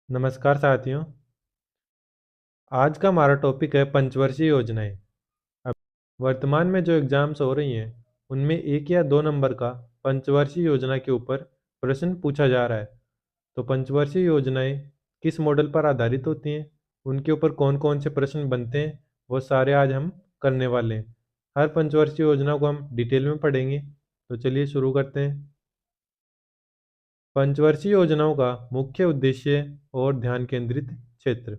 नमस्कार साथियों। आज का हमारा टॉपिक है पंचवर्षीय योजनाएं। अब वर्तमान में जो एग्जाम्स हो रही हैं उनमें 1 या 2 नंबर का पंचवर्षीय योजना के ऊपर प्रश्न पूछा जा रहा है। तो पंचवर्षीय योजनाएं किस मॉडल पर आधारित होती हैं, उनके ऊपर कौन कौन से प्रश्न बनते हैं, वो सारे आज हम करने वाले हैं। हर पंचवर्षीय योजना को हम डिटेल में पढ़ेंगे। तो चलिए शुरू करते हैं। पंचवर्षीय योजनाओं का मुख्य उद्देश्य और ध्यान केंद्रित क्षेत्र।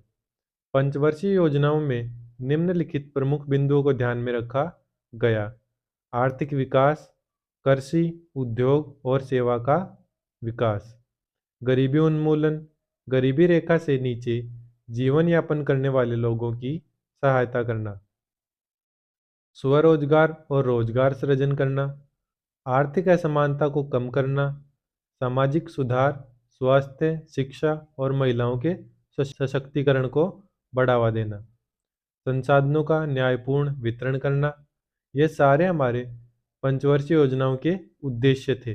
पंचवर्षीय योजनाओं में निम्नलिखित प्रमुख बिंदुओं को ध्यान में रखा गया। आर्थिक विकास, कृषि, उद्योग और सेवा का विकास। गरीबी उन्मूलन, गरीबी रेखा से नीचे जीवन यापन करने वाले लोगों की सहायता करना। स्वरोजगार और रोजगार सृजन करना। आर्थिक असमानता को कम करना। सामाजिक सुधार, स्वास्थ्य, शिक्षा और महिलाओं के सशक्तिकरण को बढ़ावा देना। संसाधनों का न्यायपूर्ण वितरण करना। ये सारे हमारे पंचवर्षीय योजनाओं के उद्देश्य थे।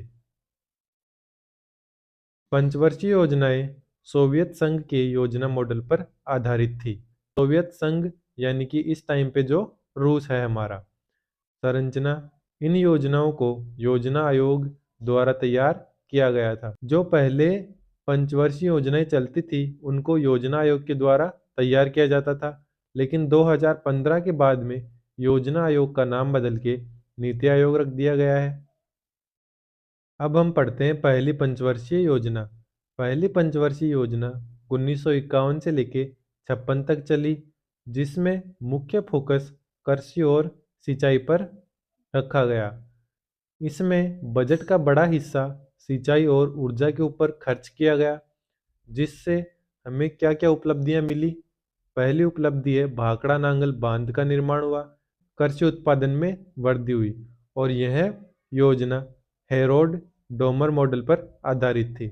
पंचवर्षीय योजनाएं सोवियत संघ के योजना मॉडल पर आधारित थी। सोवियत संघ यानी कि इस टाइम पे जो रूस है हमारा। संरचना, इन योजनाओं को योजना आयोग द्वारा तैयार किया गया था। जो पहले पंचवर्षीय योजनाएं चलती थी उनको योजना आयोग के द्वारा तैयार किया जाता था, लेकिन 2015 के बाद में योजना आयोग का नाम बदल के नीति आयोग रख दिया गया है। अब हम पढ़ते हैं पहली पंचवर्षीय योजना। पहली पंचवर्षीय योजना 1951 से लेके 56 तक चली, जिसमें मुख्य फोकस कृषि और सिंचाई पर रखा गया। इसमें बजट का बड़ा हिस्सा सिंचाई और ऊर्जा के ऊपर खर्च किया गया, जिससे हमें क्या क्या उपलब्धियां मिली। पहली उपलब्धि है भाखड़ा नांगल बांध का निर्माण हुआ, कृषि उत्पादन में वृद्धि हुई और यह योजना हेरोल्ड डोमर मॉडल पर आधारित थी।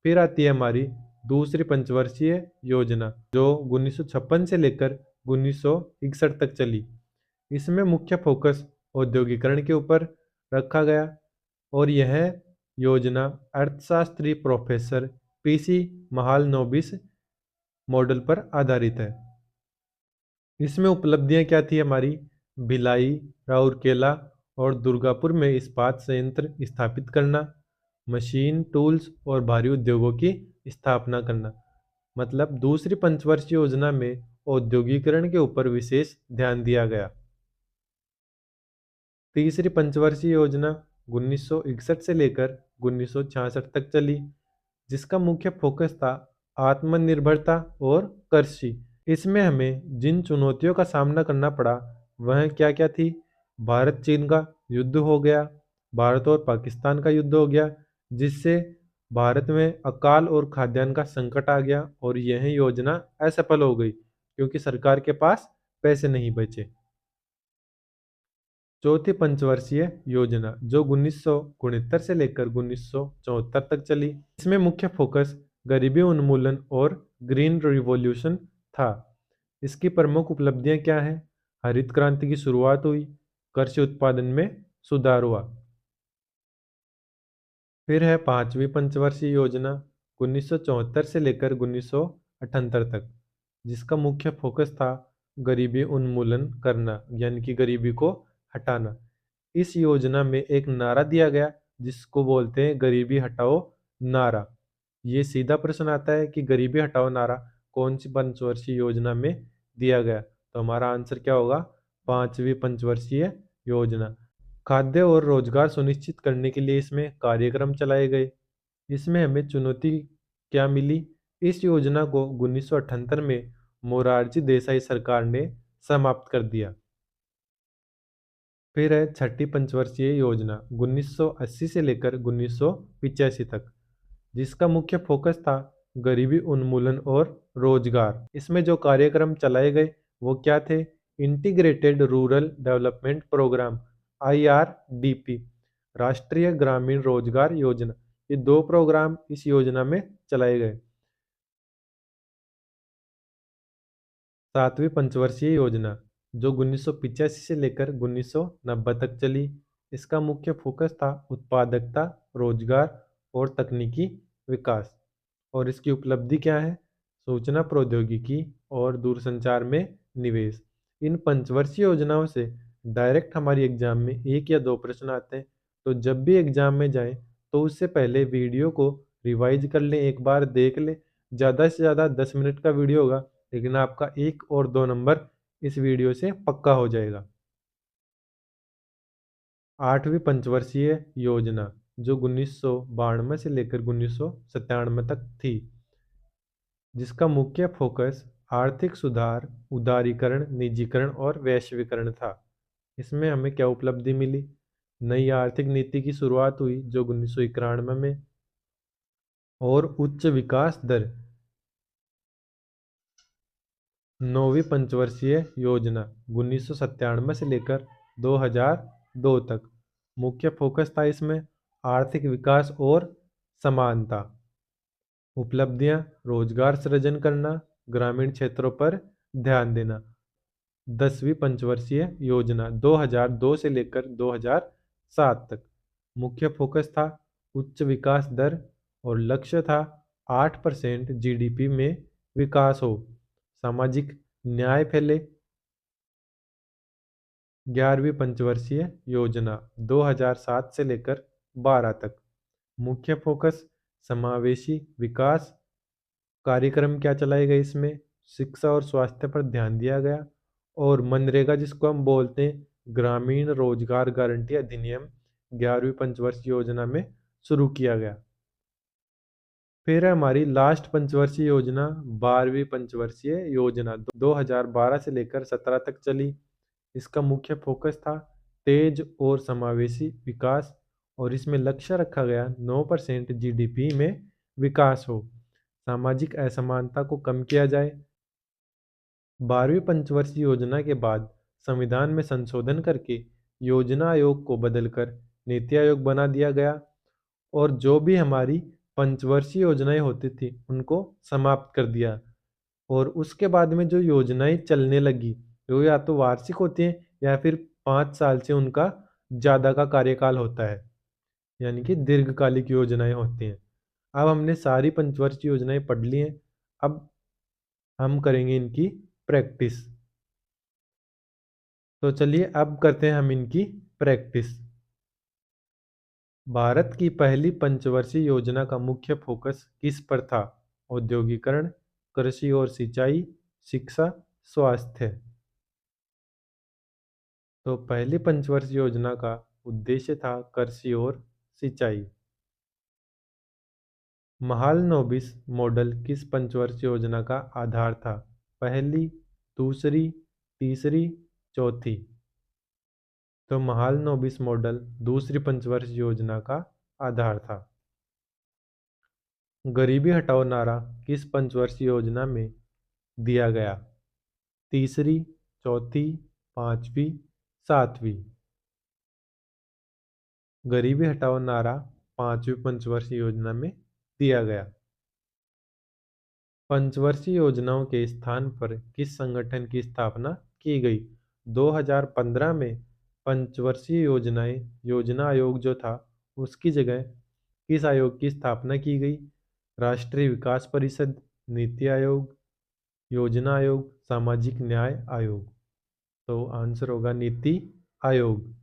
फिर आती है हमारी दूसरी पंचवर्षीय योजना जो 1956 से लेकर 1961 तक चली। इसमें मुख्य फोकस औद्योगिकरण के ऊपर रखा गया और यह योजना अर्थशास्त्री प्रोफेसर पीसी महालनोबिस मॉडल पर आधारित है। इसमें उपलब्धियां क्या थी हमारी? भिलाई, राउरकेला और दुर्गापुर में इस्पात संयंत्र स्थापित करना, मशीन टूल्स और भारी उद्योगों की स्थापना करना। मतलब दूसरी पंचवर्षीय योजना में औद्योगिकरण के ऊपर विशेष ध्यान दिया गया। तीसरी पंचवर्षीय योजना 1961 से लेकर 1966 तक चली, जिसका मुख्य फोकस था आत्मनिर्भरता और कृषि। इसमें हमें जिन चुनौतियों का सामना करना पड़ा वह क्या क्या थी? भारत चीन का युद्ध हो गया, भारत और पाकिस्तान का युद्ध हो गया, जिससे भारत में अकाल और खाद्यान्न का संकट आ गया और यह योजना असफल हो गई क्योंकि सरकार के पास पैसे नहीं बचे। चौथी पंचवर्षीय योजना जो 1969 से लेकर 1974 तक चली, इसमें मुख्य फोकस गरीबी उन्मूलन और ग्रीन रिवॉल्यूशन था। इसकी प्रमुख उपलब्धियां क्या हैं? हरित क्रांति की शुरुआत हुई, कृषि उत्पादन में सुधार हुआ। फिर है पांचवी पंचवर्षीय योजना 1974 से लेकर 1978 तक, जिसका मुख्य फोकस था गरीबी उन्मूलन करना यानी कि गरीबी को हटाना। इस योजना में एक नारा दिया गया जिसको बोलते हैं गरीबी हटाओ नारा। ये सीधा प्रश्न आता है कि गरीबी हटाओ नारा कौन सी पंचवर्षीय योजना में दिया गया? तो हमारा आंसर क्या होगा? पांचवी पंचवर्षीय योजना। खाद्य और रोजगार सुनिश्चित करने के लिए इसमें कार्यक्रम चलाए गए। इसमें हमें चुनौती क्या मिली? इस योजना को 1978 में मोरारजी देसाई सरकार ने समाप्त कर दिया। फिर है छठी पंचवर्षीय योजना 1980 से लेकर 1985 तक, जिसका मुख्य फोकस था गरीबी उन्मूलन और रोजगार। इसमें जो कार्यक्रम चलाए गए वो क्या थे? Integrated rural development program IRDP, राष्ट्रीय ग्रामीण रोजगार योजना। ये दो प्रोग्राम इस योजना में चलाए गए। सातवीं पंचवर्षीय योजना जो 1985 से लेकर 1990 तक चली, इसका मुख्य फोकस था उत्पादकता, रोजगार और तकनीकी विकास। और इसकी उपलब्धि क्या है? सूचना प्रौद्योगिकी और दूरसंचार में निवेश। इन पंचवर्षीय योजनाओं से डायरेक्ट हमारी एग्जाम में 1 या 2 प्रश्न आते हैं। तो जब भी एग्जाम में जाएं तो उससे पहले वीडियो को रिवाइज कर लें, एक बार देख लें। ज़्यादा से ज़्यादा 10 मिनट का वीडियो होगा, लेकिन आपका 1 और 2 नंबर इस वीडियो से पक्का हो जाएगा। 8वीं पंचवर्षीय योजना जो 1992 से लेकर 1997 तक थी, जिसका मुख्य फोकस आर्थिक सुधार, उदारीकरण, निजीकरण और वैश्वीकरण था। इसमें हमें क्या उपलब्धि मिली? नई आर्थिक नीति की शुरुआत हुई जो 1991 में, और उच्च विकास दर। 9वीं पंचवर्षीय योजना 1997 से लेकर 2002 तक, मुख्य फोकस था इसमें आर्थिक विकास और समानता। उपलब्धियां: रोजगार सृजन करना, ग्रामीण क्षेत्रों पर ध्यान देना। 10वीं पंचवर्षीय योजना 2002 से लेकर 2007 तक, मुख्य फोकस था उच्च विकास दर और लक्ष्य था 8% जीडीपी में विकास हो, सामाजिक न्याय फैले। 11वीं पंचवर्षीय योजना 2007 से लेकर 12 तक, मुख्य फोकस समावेशी विकास। कार्यक्रम क्या चलाए गए इसमें? शिक्षा और स्वास्थ्य पर ध्यान दिया गया, और मनरेगा जिसको हम बोलते हैं ग्रामीण रोजगार गारंटी अधिनियम 11वीं पंचवर्षीय योजना में शुरू किया गया। फिर है हमारी लास्ट पंचवर्षीय योजना 12वीं पंचवर्षीय योजना 2012 से लेकर 17 तक चली। इसका मुख्य फोकस था तेज और समावेशी विकास, और इसमें लक्ष्य रखा गया 9% जीडीपी में विकास हो, सामाजिक असमानता को कम किया जाए। 12वीं पंचवर्षीय योजना के बाद संविधान में संशोधन करके योजना आयोग को बदलकर नीति आयोग बना दिया गया, और जो भी हमारी पंचवर्षीय योजनाएं होती थी उनको समाप्त कर दिया। और उसके बाद में जो योजनाएं चलने लगी वो या तो वार्षिक होती हैं या फिर 5 साल से उनका ज़्यादा का कार्यकाल होता है, यानी कि दीर्घकालिक योजनाएं होती हैं। अब हमने सारी पंचवर्षीय योजनाएं पढ़ ली हैं, अब हम करेंगे इनकी प्रैक्टिस। तो चलिए अब करते हैं हम इनकी प्रैक्टिस। भारत की पहली पंचवर्षीय योजना का मुख्य फोकस किस पर था? औद्योगिकरण, कृषि और सिंचाई, शिक्षा, स्वास्थ्य। तो पहली पंचवर्षीय योजना का उद्देश्य था कृषि और सिंचाई। महालनोबिस मॉडल किस पंचवर्षीय योजना का आधार था? पहली, दूसरी, तीसरी, चौथी। तो महालनोबिस मॉडल दूसरी पंचवर्षीय योजना का आधार था। गरीबी हटाओ नारा किस पंचवर्षीय योजना में दिया गया? तीसरी, चौथी, पांचवी, सातवीं। गरीबी हटाओ नारा 5वीं पंचवर्षीय योजना में दिया गया। पंचवर्षीय योजनाओं के स्थान पर किस संगठन की स्थापना की गई? 2015 में पंचवर्षीय योजना आयोग जो था उसकी जगह किस आयोग की स्थापना की गई? राष्ट्रीय विकास परिषद, नीति आयोग, योजना आयोग, सामाजिक न्याय आयोग। तो आंसर होगा नीति आयोग।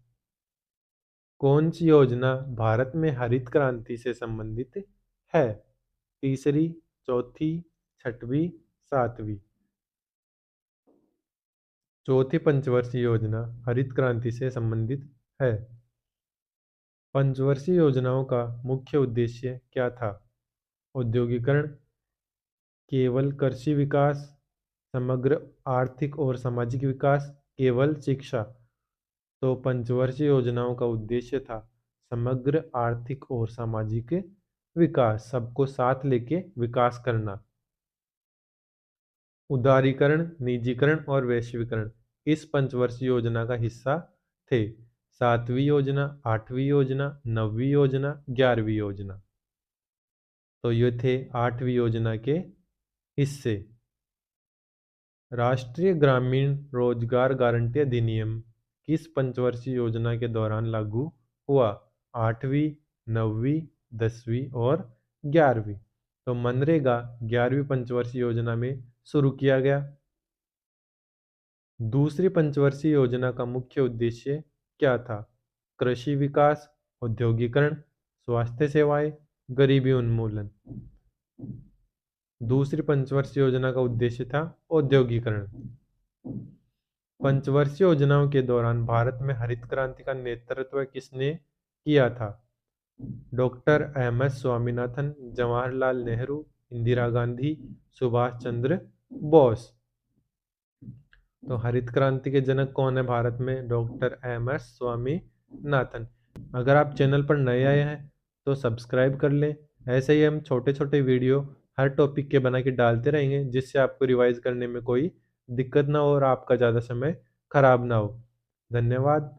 कौन सी योजना भारत में हरित क्रांति से संबंधित है? तीसरी, चौथी, छठवीं, सातवीं। चौथी पंचवर्षीय योजना हरित क्रांति से संबंधित है। पंचवर्षीय योजनाओं का मुख्य उद्देश्य क्या था? औद्योगिकरण, केवल कृषि विकास, समग्र आर्थिक और सामाजिक विकास, केवल शिक्षा। तो पंचवर्षीय योजनाओं का उद्देश्य था समग्र आर्थिक और सामाजिक विकास, सबको साथ लेके विकास करना। उदारीकरण, निजीकरण और वैश्वीकरण इस पंचवर्षीय योजना का हिस्सा थे। 7वीं योजना, 8वीं योजना, 9वीं योजना, 11वीं योजना। तो ये थे 8वीं योजना के हिस्से। राष्ट्रीय ग्रामीण रोजगार गारंटी अधिनियम किस पंचवर्षीय योजना के दौरान लागू हुआ? 8वीं, 9वीं, 10वीं और 11वीं। तो मनरेगा 11वीं पंचवर्षीय योजना में शुरू किया गया। दूसरी पंचवर्षीय योजना का मुख्य उद्देश्य क्या था? कृषि विकास, औद्योगिकरण, स्वास्थ्य सेवाएं, गरीबी उन्मूलन। दूसरी पंचवर्षीय योजना का उद्देश्य था औद्योगिकरण। पंचवर्षीय योजनाओं के दौरान भारत में हरित क्रांति का नेतृत्व किसने किया था? Doctor MS. स्वामीनाथन, जवाहरलाल नेहरू, इंदिरा गांधी, सुभाष चंद्र बोस। तो हरित क्रांति के जनक कौन है भारत में? Doctor MS. स्वामीनाथन। अगर आप चैनल पर नए आए हैं तो सब्सक्राइब कर लें। ऐसे ही हम छोटे छोटे वीडियो हर टॉपिक के बना के डालते रहेंगे, जिससे आपको रिवाइज करने में कोई दिक्कत ना हो और आपका ज़्यादा समय खराब ना हो। धन्यवाद।